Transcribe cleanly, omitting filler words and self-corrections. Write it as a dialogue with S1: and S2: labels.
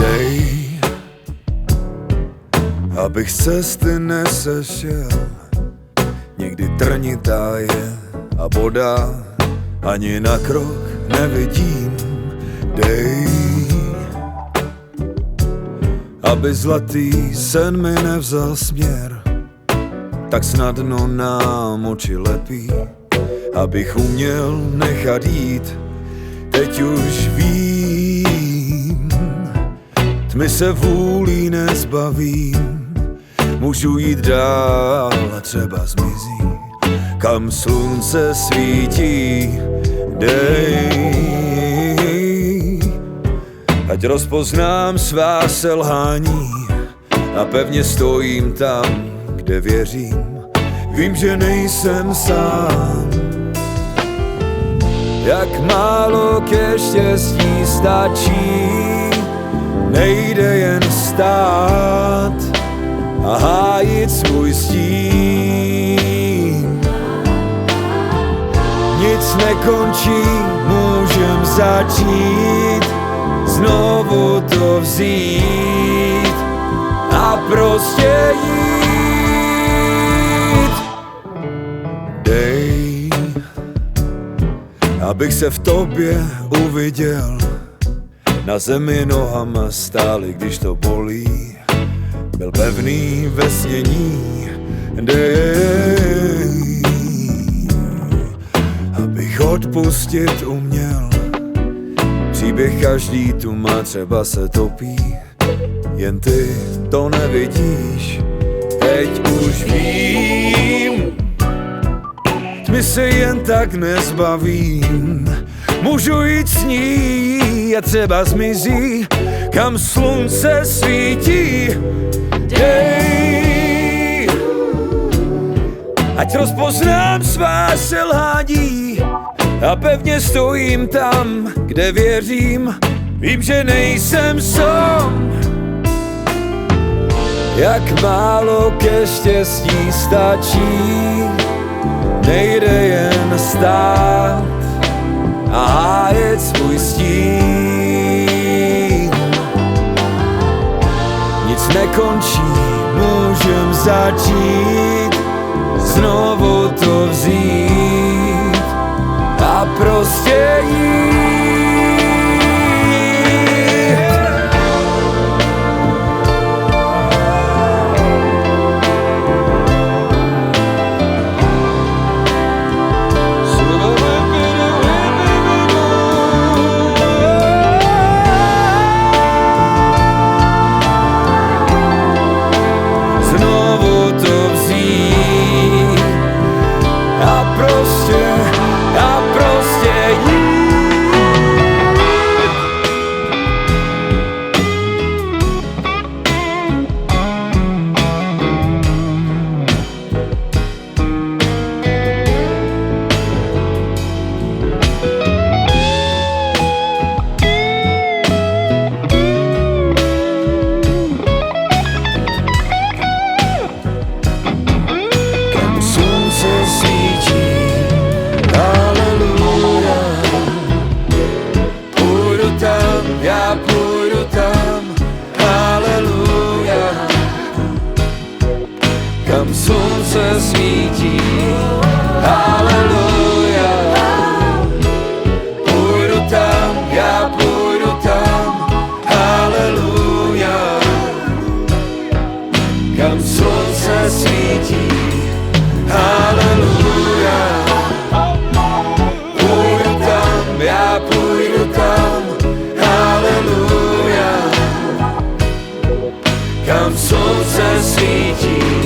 S1: Dej, abych z cesty nesešel, někdy trnitá je a voda, ani na krok nevidím. Dej, aby zlatý sen mi nevzal směr, tak snadno nám oči lepí, abych uměl nechat jít. Teď už vím, tmy se vůlí nezbavím, můžu jít dál a třeba zmizí, kam slunce svítí. Dej, ať rozpoznám svá selhání a pevně stojím tam, kde věřím. Vím, že nejsem sám, jak málo ke štěstí stačí. Nejde jen stát a hájit svůj stín. Nic nekončí, můžem začít, znovu to vzít a prostě jít. Dej, abych se v tobě uviděl, na zemi nohama stáli, když to bolí, byl pevný ve snění. Dej, abych odpustit uměl, příběh každý tu má, třeba se topí, jen ty to nevidíš. Teď už vím, tmy se jen tak nezbavím, můžu jít s ní a třeba zmizí, kam slunce svítí. Dej, ať rozpoznám svá selhání a pevně stojím tam, kde věřím. Vím, že nejsem sám, jak málo ke štěstí stačí. Nejde jen stát a hájet svůj stín. Nic nekončí, můžem začít, znovu to vzít a prostě jít. Já půjdu tam, haleluja, kam slunce svítí, haleluja. Půjdu tam, já půjdu tam, haleluja, kam slunce svítí, haleluja. Půjdu tam, já půjdu tam, haleluja, kam slunce svítí.